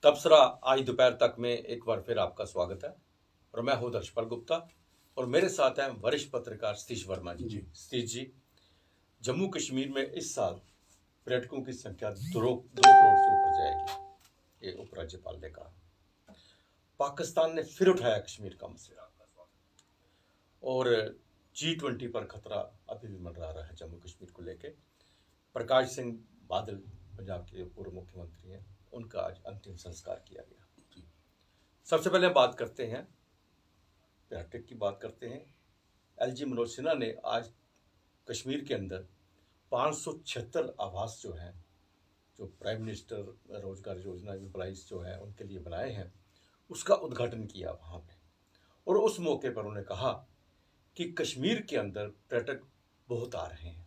तबसरा आज दोपहर तक में एक बार फिर आपका स्वागत है। और मैं हूं दर्शपाल गुप्ता और मेरे साथ हैं वरिष्ठ पत्रकार सतीश वर्मा जी। सतीश जी, जम्मू कश्मीर में इस साल पर्यटकों की संख्या 2 करोड़ से ऊपर जाएगी, ये उपराज्यपाल ने कहा। पाकिस्तान ने फिर उठाया कश्मीर का मसला और G20 पर खतरा अभी भी मंडरा रहा है जम्मू कश्मीर को लेकर। प्रकाश सिंह बादल पंजाब के पूर्व मुख्यमंत्री हैं, उनका आज अंतिम संस्कार किया गया। सबसे पहले बात करते हैं पर्यटक की बात करते हैं। LG मनोज सिन्हा ने आज कश्मीर के अंदर 576 आवास जो हैं, जो प्राइम मिनिस्टर रोजगार योजना एम्प्लॉइज जो है उनके लिए बनाए हैं, उसका उद्घाटन किया वहाँ पे। और उस मौके पर उन्होंने कहा कि कश्मीर के अंदर पर्यटक बहुत आ रहे हैं।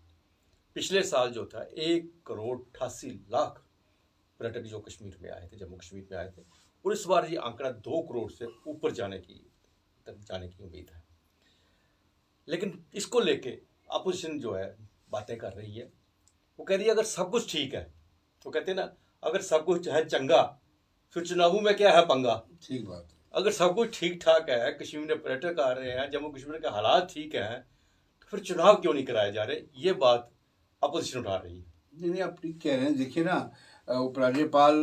पिछले साल जो था 1,88,00,000 पर्यटक जो कश्मीर में आए थे, जम्मू कश्मीर में आए थे, और इस बार ये आंकड़ा 2 करोड़ से ऊपर जाने की उम्मीद है। लेकिन इसको लेके अपोजिशन जो है बातें कर रही है। वो कह रही है अगर सब कुछ ठीक है, तो कहते हैं ना, अगर सब कुछ है चंगा फिर चुनावों में क्या है पंगा। ठीक बात है। अगर सब कुछ ठीक ठाक है, कश्मीर में पर्यटक आ रहे हैं, जम्मू कश्मीर के हालात ठीक है, तो फिर चुनाव क्यों नहीं कराए जा रहे? ये बात अपोजिशन उठा रही है। नहीं, आप ठीक कह रहे हैं। देखिए ना, उपराज्यपाल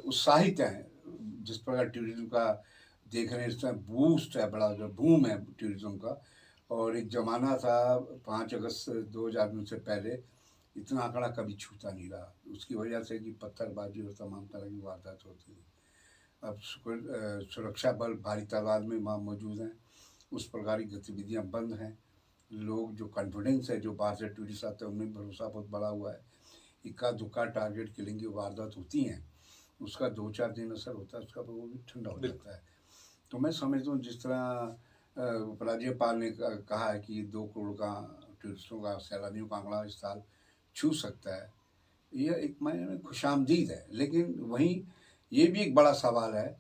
उत्साहित हैं जिस प्रकार टूरिज्म का देख रहे हैं। इस टाइम बूस्ट है, बड़ा जो बूम है टूरिज्म का। और एक ज़माना था 5 अगस्त 2000 से पहले इतना आंकड़ा कभी छूता नहीं रहा, उसकी वजह से कि पत्थरबाजी और तमाम तरह की वारदात होती है। अब सुरक्षा बल भारी तादाद में वहाँ मौजूद हैं, उस प्रकार की गतिविधियाँ बंद हैं। लोग जो कॉन्फिडेंस है, जो बाहर से टूरिस्ट आते हैं, उनमें भरोसा बहुत बड़ा हुआ है। इक्का दुक्का टारगेट किलिंग की वारदात होती हैं, उसका 2-4 दिन असर होता है, उसका वो भी ठंडा हो जाता है। तो मैं समझता हूँ जिस तरह उपराज्यपाल ने कहा है कि 2 करोड़ का टूरिस्टों का, सैलानियों का आंकड़ा इस साल छू सकता है, यह एक मायने में खुशामदीद है। लेकिन वहीं ये भी एक बड़ा सवाल है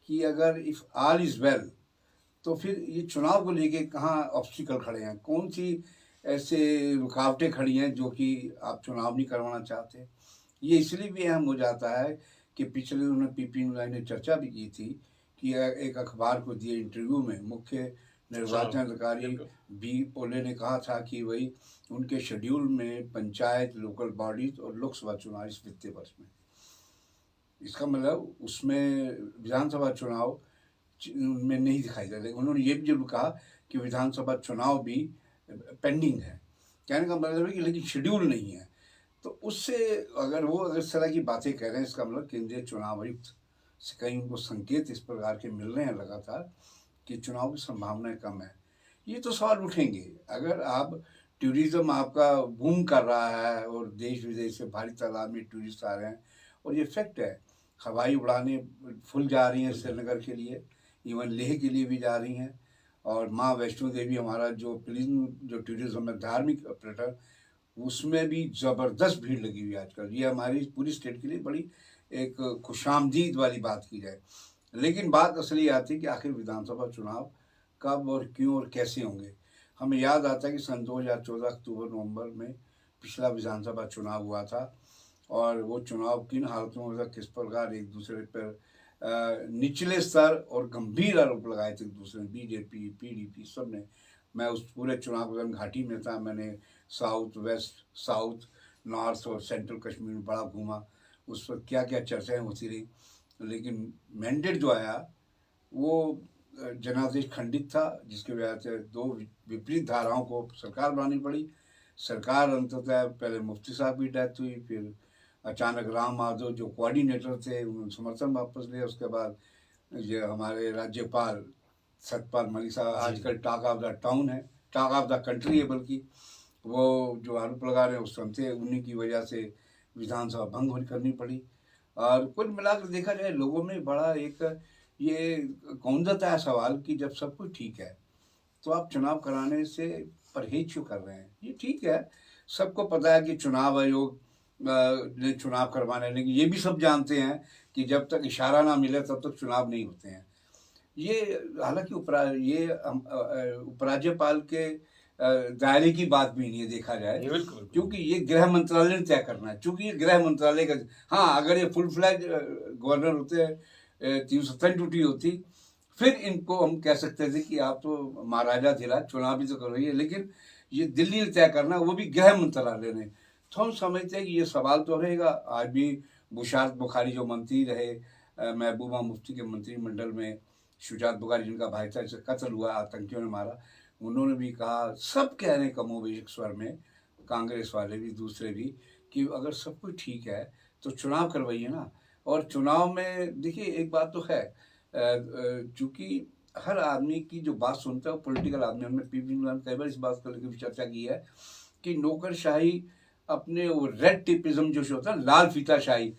कि अगर इफ़ ऑल इज़ वेल, तो फिर ये चुनाव को लेके कहाँ ऑब्स्टिकल खड़े हैं, कौन सी ऐसे रुकावटें खड़ी हैं जो कि आप चुनाव नहीं करवाना चाहते। ये इसलिए भी अहम हो जाता है कि पिछले उन्होंने PP ने चर्चा भी की थी कि एक अखबार को दिए इंटरव्यू में मुख्य निर्वाचन अधिकारी बी पोले ने कहा था कि वही उनके शेड्यूल में पंचायत, लोकल बॉडीज और लोकसभा चुनाव इस वित्तीय वर्ष में। इसका मतलब उसमें विधानसभा चुनाव में नहीं दिखाई दे रहा। उन्होंने ये भी जरूर कहा कि विधानसभा चुनाव भी पेंडिंग है। कहने का मतलब है कि लेकिन शेड्यूल नहीं है। तो उससे अगर इस तरह की बातें कह रहे हैं, इसका मतलब केंद्रीय चुनाव आयुक्त से कहीं उनको संकेत इस प्रकार के मिल रहे हैं लगातार कि चुनाव की संभावनाएं कम है। ये तो सवाल उठेंगे। अगर आप टूरिज्म आपका बूम कर रहा है और देश विदेश से भारी तादाद में टूरिस्ट आ रहे हैं, और ये फैक्ट है, हवाई उड़ानें फुल जा रही हैं श्रीनगर के लिए, इवन लेह के लिए भी जा रही हैं। और माँ वैष्णो देवी हमारा जो टूरिज्म है, धार्मिक पर्यटन, उसमें भी ज़बरदस्त भीड़ लगी हुई है आजकल। ये हमारी पूरी स्टेट के लिए बड़ी एक खुशामदीद वाली बात की जाए। लेकिन बात असली आती है कि आखिर विधानसभा चुनाव कब और क्यों और कैसे होंगे। हमें याद आता है कि सन 2014 अक्टूबर-नवंबर में पिछला विधानसभा चुनाव हुआ था, और वो चुनाव किन हालतों में, किस प्रकार एक दूसरे पर निचले स्तर और गंभीर आरोप लगाए थे एक दूसरे ने, BJP, PDP सब ने। मैं उस पूरे चुनाव के दौरान घाटी में था। मैंने साउथ, वेस्ट, साउथ, नॉर्थ और सेंट्रल कश्मीर में बड़ा घूमा। उस पर क्या क्या चर्चाएं होती रही, लेकिन मैंडेट जो आया वो जनादेश खंडित था, जिसकी वजह से 2 विपरीत धाराओं को सरकार बनानी पड़ी। सरकार अंततः पहले मुफ्ती साहब की डेथ हुई, फिर अचानक राम माधव जो कोऑर्डिनेटर थे उन्होंने समर्थन वापस लिया। उसके बाद ये हमारे राज्यपाल सत्यपाल मलिक साहब आजकल टॉक ऑफ द टाउन है, टॉक ऑफ द कंट्री है, बल्कि वो जो आरोप लगा रहे हैं उस थे, उन्हीं की वजह से विधानसभा भंग करनी पड़ी। और कुल मिलाकर देखा जाए, लोगों में बड़ा एक ये कौंदता है सवाल कि जब सब कुछ ठीक है तो आप चुनाव कराने से परहेज क्यों कर रहे हैं। ये ठीक है, सबको पता है कि चुनाव आयोग ने चुनाव करवाने, लेकिन ये भी सब जानते हैं कि जब तक इशारा ना मिले तब तक चुनाव नहीं होते हैं। ये हालांकि उपराज्यपाल के दायरे की बात भी नहीं है देखा जाए, क्योंकि ये गृह मंत्रालय ने तय करना है। चूंकि ये गृह मंत्रालय का, हाँ, अगर ये फुल फ्लैज गवर्नर होते हैं 370 टूटी होती, फिर इनको हम कह सकते थे कि आप तो महाराजा थे, चुनाव भी तो कर रही है, लेकिन ये दिल्ली ने तय करना, वो भी गृह मंत्रालय ने। तो हम समझते हैं कि ये सवाल तो रहेगा। आज भी बुशारत बुखारी जो मंत्री रहे, महबूबा मुफ्ती के मंत्रिमंडल में, शुजात बुखारी जिनका भाई था, इसे कत्ल हुआ, आतंकियों ने मारा, उन्होंने भी कहा, सब कह रहे हैं कमोबेश स्वर में, कांग्रेस वाले भी, दूसरे भी, कि अगर सब कुछ ठीक है तो चुनाव करवाइए ना। और चुनाव में देखिए एक बात तो है, चूंकि हर आदमी की जो बात सुनता है वो पॉलिटिकल आदमी, हमने पीपी में कई बार इस बात को लेकर भी चर्चा की है कि नौकरशाही अपने वो रेड टेपिज्म जो होता है, लाल फीताशाही,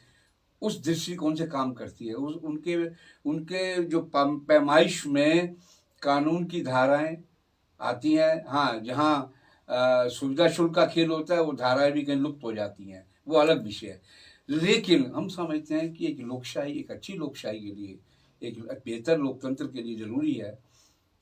उस दृष्टिकोण से काम करती है। उस उनके उनके जो पैमाइश में कानून की धाराएं आती हैं, हाँ, जहाँ सुविधा शुल्क का खेल होता है वो धाराएं भी कहीं लुप्त हो जाती हैं, वो अलग विषय है। लेकिन हम समझते हैं कि एक लोकशाही, एक अच्छी लोकशाही के लिए, एक बेहतर लोकतंत्र के लिए जरूरी है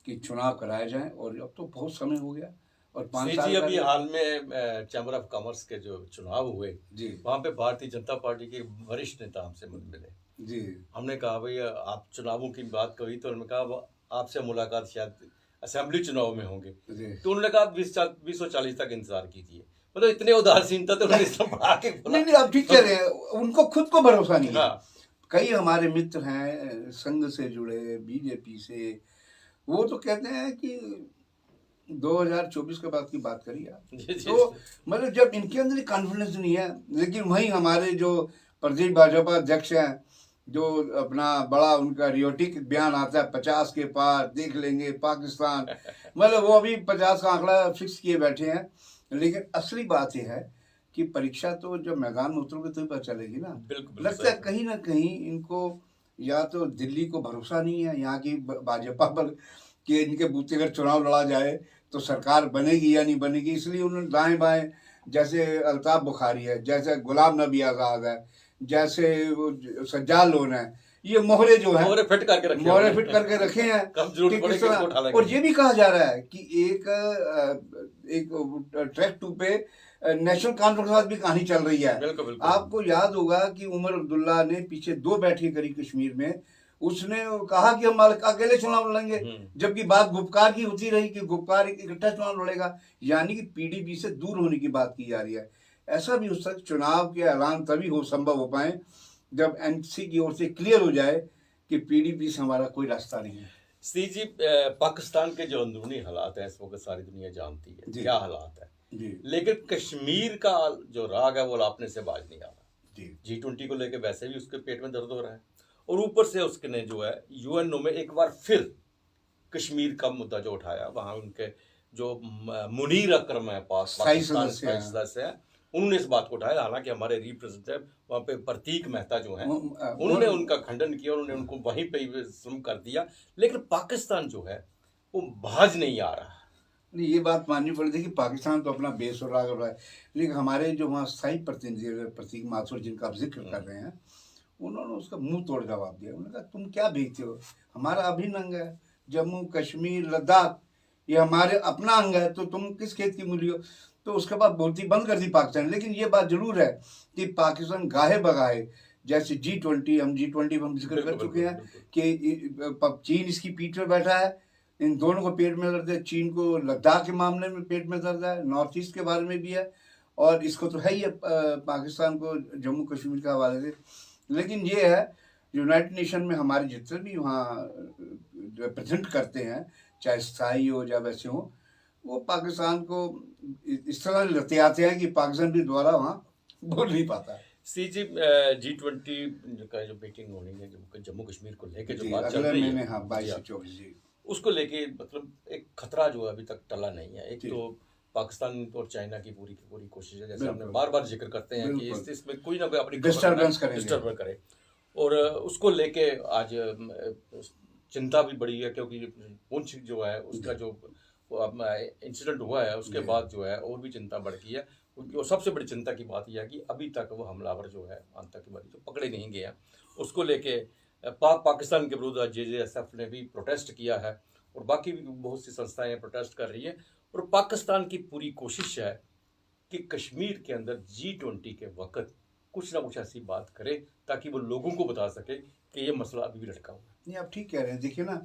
कि चुनाव कराए जाएं। और अब तो बहुत समय हो गया, और 5 जी साल अभी हाल में चैम्बर ऑफ कॉमर्स के जो चुनाव हुए जी वहाँ पे भारतीय जनता पार्टी के वरिष्ठ नेता हमसे मिले। जी हमने कहा भाई आप चुनावों की बात कही, तो उन्होंने कहा आपसे मुलाकात शायद असेंबली चुनाव में होंगे। जी तो उन्होंने कहा 2040 तक इंतजार कीजिए। मतलब इतने उदासीनता, तो उन्होंने सब बढ़ा के बोला। नहीं, आप ठीक कह रहे हैं, उनको खुद को भरोसा नहीं है। हाँ, कई हमारे मित्र हैं संघ से जुड़े, बीजेपी से, वो तो कहते हैं कि 2024 के बाद की बात करिए आप। जी जी तो मतलब जब इनके अंदर कॉन्फिडेंस नहीं है, लेकिन वहीं हमारे जो प्रदेश भाजपा अध्यक्ष हैं, जो अपना बड़ा उनका रियोटिक बयान आता है, 50 के पार देख लेंगे पाकिस्तान, मतलब वो अभी 50 का आंकड़ा फिक्स किए बैठे हैं। लेकिन असली बात यह है कि परीक्षा तो जब मैदान में उतरोगे तो ही पता चलेगी ना। बिल्कुल लगता है कहीं ना कहीं इनको या तो दिल्ली को भरोसा नहीं है, यहाँ की भाजपा पर, कि इनके बूते अगर चुनाव लड़ा जाए तो सरकार बनेगी या नहीं बनेगी, इसलिए उन्होंने दाएं बाएं, जैसे अल्ताफ बुखारी है, जैसे गुलाम नबी आज़ाद है, जैसे वो सज्जाद लोन है, ये मोहरे जो है, मोहरे फिट करके रखे हैं कब जरूरत कि पड़े किस तरह। किसको उठा लेंगे। और ये भी कहा जा रहा है कि एक ट्रैक 2 पे नेशनल कॉन्फ्रेंस के साथ भी कहानी चल रही है। बिल्कुल बिल्कुल। आपको याद होगा कि उमर अब्दुल्ला ने पीछे 2 बैठकें करी कश्मीर में, उसने कहा कि हम अकेले चुनाव लड़ेंगे, जबकि बात गुपकार की होती रही कि गुपकार इकट्ठा चुनाव लड़ेगा, यानी कि पीडीपी से दूर होने की बात की जा रही है। ऐसा भी हो सकता है चुनाव के ऐलान तभी संभव हो पाए जब एनसी की ओर से क्लियर हो जाए कि पीडीपी से हमारा कोई रास्ता नहीं है। सी जी, पाकिस्तान के जो अंदरूनी हालात है इस वक्त सारी दुनिया जानती है क्या हालात है जी। लेकिन कश्मीर का जो राग है वो लापने से बाज नहीं आ रहा। G20 को लेकर वैसे भी उसके पेट में दर्द हो रहा है, और ऊपर से उसने जो है यूएनओ में एक बार फिर कश्मीर का मुद्दा जो उठाया, वहाँ उनके जो मुनीर अकरम है पाकिस्तान सदस्य है, उन्होंने इस बात को उठाया। हालांकि हमारे रिप्रेजेंटेटिव वहाँ पे प्रतीक मेहता जो हैं उन्होंने उनका खंडन किया, उन्होंने उनको वहीं पे सुम कर दिया, लेकिन पाकिस्तान जो है वो भाज नहीं आ रहा। नहीं, ये बात माननी पड़ती है कि पाकिस्तान तो अपना बेस और राग रहा है, लेकिन हमारे जो वहाँ स्थायी प्रतिनिधि प्रतीक माथुर जिनका आप जिक्र कर रहे हैं, उन्होंने उसका मुंह तोड़ जवाब दिया। उन्होंने कहा तुम क्या भेजते हो, हमारा अभिन्न अंग है, जम्मू कश्मीर लद्दाख ये हमारे अपना अंग है, तो तुम किस खेत की मूली हो। तो उसके बाद बोलती बंद कर दी पाकिस्तान। लेकिन ये बात जरूर है कि पाकिस्तान गाहे बगाहे, जैसे G20, हम G20 में हम जिक्र कर चुके हैं कि चीन इसकी पीठ में बैठा है, इन दोनों को पेट में दर्द है। चीन को लद्दाख के मामले में पेट में दर्द है, नॉर्थ ईस्ट के बारे में भी है, और इसको तो है ही पाकिस्तान को जम्मू कश्मीर के हवाले से। लेकिन ये है यूनाइटेड नेशन में हमारे जितने भी वहाँ रिप्रेजेंट करते हैं, चाहे स्थायी हो या वैसे हो, वो पाकिस्तान को इस तरह लते आते हैं कि पाकिस्तान भी दोबारा वहाँ बोल नहीं पाता। सी जी, G20 का जो मीटिंग होनी है जम्मू कश्मीर को लेके जो बात चल रही है, हाँ 22 से 24 जी, उसको लेके मतलब एक खतरा जो है अभी तक टला नहीं है। एक तो पाकिस्तान और चाइना की पूरी कोशिश है, जैसे हमने बार बार जिक्र करते हैं कि इसमें कोई ना कोई अपनी डिस्टर्बेंस करे, और उसको लेके आज चिंता भी बढ़ी है, क्योंकि पुंछ जो है उसका जो इंसिडेंट हुआ है उसके बाद जो है और भी चिंता बढ़ गई है। और सबसे बड़ी चिंता की बात यह है कि अभी तक वो हमलावर जो है आतंकवादी जो पकड़े नहीं गए हैं, उसको लेके पाकिस्तान के विरुद्ध JJSF ने भी प्रोटेस्ट किया है, और बाकी भी बहुत सी संस्थाएं प्रोटेस्ट कर रही हैं। और पाकिस्तान की पूरी कोशिश है कि कश्मीर के अंदर G20 के वक्त कुछ ना कुछ ऐसी बात करे ताकि वो लोगों को बता सके कि ये मसला अभी भी लटका हुआ है। नहीं, आप ठीक कह रहे हैं। देखिए ना,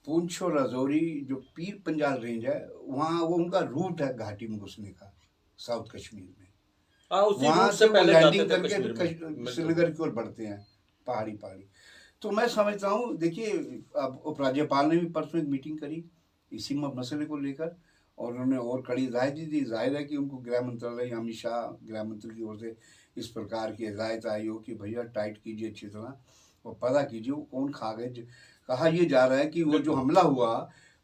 पुंछ और राजौरी जो पीर पंजाल रेंज है, वहाँ वो उनका रूट है घाटी में घुसने का, साउथ कश्मीर में। हाँ, उसी वहाँ रूट से से वो पहले जाते लैंडिंग थे करके कश्मीर में। फिर बिल्कुल। श्रीनगर की ओर बढ़ते हैं, पहाड़ी पहाड़ी। तो मैं समझता हूँ, देखिए, अब उपराज्यपाल ने भी परसों एक मीटिंग करी इसी मसले को लेकर, और उन्होंने और कड़ी हिदायत दी। जाहिर है कि उनको गृह मंत्रालय, अमित शाह गृह मंत्री की ओर से इस प्रकार की हिदायत आई हो कि भैया टाइट कीजिए अच्छी तरह और पता कीजिए वो कौन खा गए। कहा यह जा रहा है कि वो जो हमला हुआ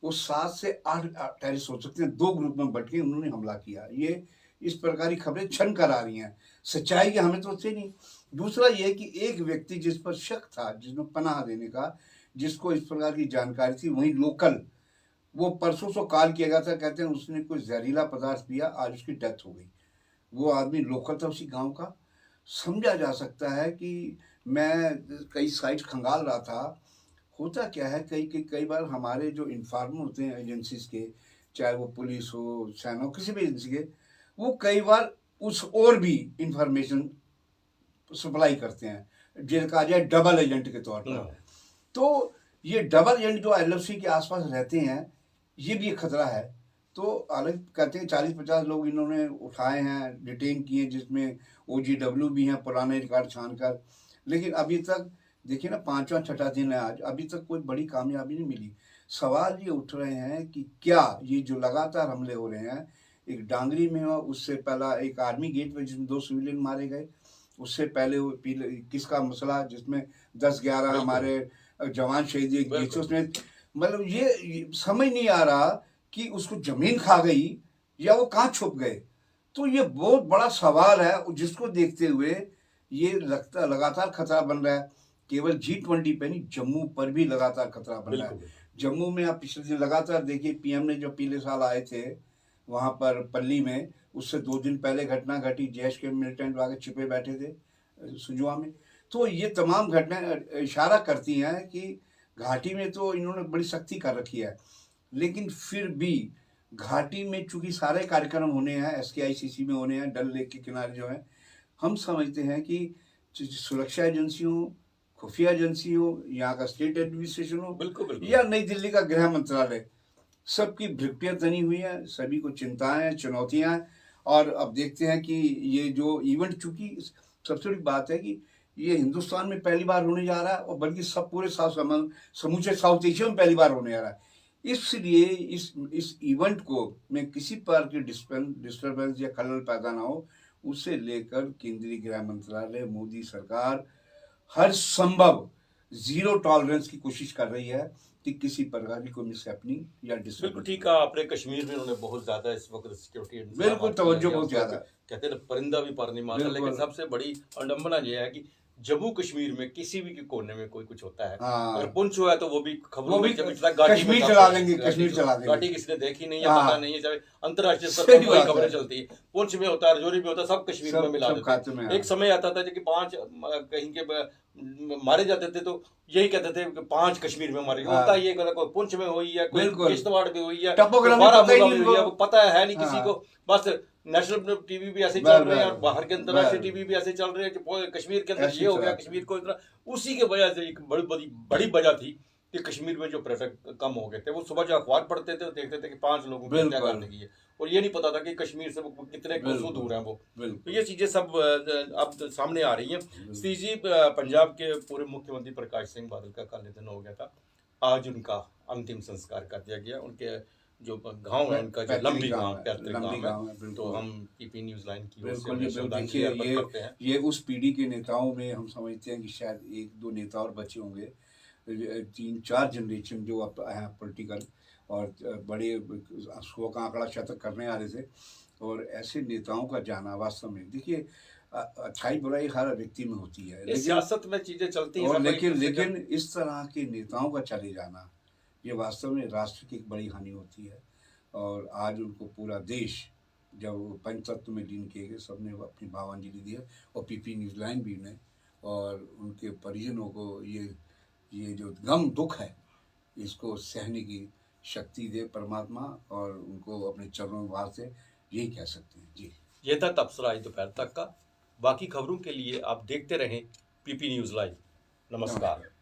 वो 7 से 8 टेररिस्ट हो सकते हैं, 2 ग्रुप में बट के उन्होंने हमला किया। ये इस प्रकार की खबरें छन कर आ रही हैं, सच्चाई की हमें तो उससे नहीं। दूसरा ये कि एक व्यक्ति जिस पर शक था, जिसमें पनाह देने का, जिसको इस प्रकार की जानकारी थी, वहीं लोकल, वो परसों से कॉल किया गया था, कहते हैं उसने कोई जहरीला पदार्थ पिया, आज उसकी डेथ हो गई। वो आदमी लोकल था उसी गांव का। समझा जा सकता है कि मैं कई साइट खंगाल रहा था। होता क्या है, कई बार हमारे जो इन्फॉर्मर होते हैं एजेंसीज के, चाहे वो पुलिस हो, सेना हो, किसी भी एजेंसी के, वो कई बार उस और भी इंफॉर्मेशन सप्लाई करते हैं, जिन्हें कहा जाए डबल एजेंट के तौर पर। तो ये डबल एजेंट जो एलएफसी के आसपास रहते हैं, ये भी एक खतरा है। तो अलग कहते हैं 40-50 लोग इन्होंने उठाए हैं, डिटेन किए, जिसमें OGW भी हैं, पुराने रिकॉर्ड छान कर। लेकिन अभी तक देखिए ना, 5वां 6ठा दिन है आज, अभी तक कोई बड़ी कामयाबी नहीं मिली। सवाल ये उठ रहे हैं कि क्या ये जो लगातार हमले हो रहे हैं, एक डांगरी में हुआ, उससे पहला एक आर्मी गेट में जिसमें 2 सिविलियन मारे गए, उससे पहले वो किसका मसला जिसमें 10-11 हमारे जवान शहीद हुए, उसमें मतलब ये समझ नहीं आ रहा कि उसको जमीन खा गई या वो कहाँ छुप गए। तो ये बहुत बड़ा सवाल है, जिसको देखते हुए ये लगता लगातार खतरा बन रहा है। केवल G20 पे नहीं, जम्मू पर भी लगातार खतरा बन रहा है। जम्मू में आप पिछले दिन लगातार देखिए, पीएम ने जो पिछले साल आए थे वहाँ पर पल्ली में, उससे 2 दिन पहले घटना घटी, जैश के मिलिटेंट आगे छिपे बैठे थे सुजुआ में। तो ये तमाम घटनाएं इशारा करती हैं कि घाटी में तो इन्होंने बड़ी सख्ती कर रखी है, लेकिन फिर भी घाटी में चूंकि सारे कार्यक्रम होने हैं, SKICC में होने हैं, डल लेक के किनारे जो है, हम समझते हैं कि सुरक्षा एजेंसियों, खुफिया एजेंसी हो, यहाँ का स्टेट एडमिनिस्ट्रेशन हो, या नई दिल्ली का गृह मंत्रालय, सबकी भ्रिक्टियाँ तनी हुई हैं, सभी को चिंताएं, चुनौतियां हैं। और अब देखते हैं कि ये जो इवेंट, चूंकि सबसे बड़ी बात है कि ये हिंदुस्तान में पहली बार होने जा रहा है, और बल्कि सब पूरे समूचे साउथ एशिया में पहली बार होने जा रहा है। इसलिए इस इवेंट को में किसी प्रकार की डिस्टर्बेंस या खलल पैदा ना हो, उसे लेकर केंद्रीय गृह मंत्रालय, मोदी सरकार हर संभव जीरो टॉलरेंस की कोशिश कर रही है कि किसी प्रकार की कोई मिसहैपनिंग या बिल्कुल ठीक कहा आपने। कश्मीर में उन्होंने बहुत ज्यादा इस वक्त सिक्योरिटी बिल्कुल तवज्जो बहुत ज्यादा, कहते हैं परिंदा भी पर नहीं मारता, लेकिन सबसे बड़ी अवडंबना यह है कि जम्मू कश्मीर में किसी भी कोने में कोई कुछ होता है, अगर पुंछ हुआ है तो वो भी खबरों में कश्मीर चला देंगे, कश्मीर चला देंगे, घाटी किसी ने देखी नहीं है, पता नहीं है, चाहे अंतर्राष्ट्रीय स्तर पर कोई खबरें चलती है, पुंछ में होता है, राजौरी में होता है, सब कश्मीर में मिला देते हैं। एक समय आता था कि 5 कहीं के मारे जाते थे तो यही कहते थे कि 5 कश्मीर में मारे, होता ये कोई पुंछ में हुई है, कोई किश्तवाड़ में हुई है, बारामूला में हुई है, पता है नहीं किसी को। बस नेशनल टीवी भी ऐसे चल रहे हैं और बाहर के अंतर्राष्ट्रीय टीवी भी ऐसे चल रहे हैं कि कश्मीर के अंदर ये हो गया, कश्मीर को इतना। उसी के वजह से एक बड़ी वजह थी कि कश्मीर में जो पर्यटक कम हो गए थे। वो सुबह जो अखबार पढ़ते थे देखते थे कि 5 लोगों की हत्या कर दी है, और ये नहीं पता था कि कश्मीर से वो कितने कोसों दूर हैं वो। तो ये चीजें सब अब सामने आ रही हैं। सतीश जी, पंजाब के पूर्व मुख्यमंत्री प्रकाश सिंह बादल का कल निधन हो गया था। आज उनका अंतिम संस्कार कर दिया गया। उनके जो गांव है, उनका जो लंबी गांव, पैतृक गांव है, तो हम पीपी न्यूज लाइन की ओर से श्रद्धांजलि अर्पित करते हैं। ये उस पीढ़ी के नेताओं में हम समझते हैं कि शायद 1-2 नेता और बचे होंगे, 3-4 जनरेशन जो अब हैं पॉलिटिकल, और बड़े 100 का आंकड़ा शतक करने आ रहे थे। और ऐसे नेताओं का जाना वास्तव में, देखिए, अच्छाई बुराई हर व्यक्ति में होती है, लेकिन सियासत में चीजें चलती हैं, और लेकिन इस तरह के नेताओं का चले जाना, ये वास्तव में राष्ट्र की एक बड़ी हानि होती है। और आज उनको पूरा देश, जब पंचतत्व में लीन किए गए, सबने अपनी भावांजलि दी है, और पीपी न्यूज लाइन भी ने, और उनके परिजनों को ये जो गम दुख है, इसको सहने की शक्ति दे परमात्मा, और उनको अपने चरणों में वास दे, यही कह सकते हैं जी। ये था तबसरा आज दोपहर तक का। बाकी खबरों के लिए आप देखते रहें पीपी न्यूज़ लाइव। नमस्कार।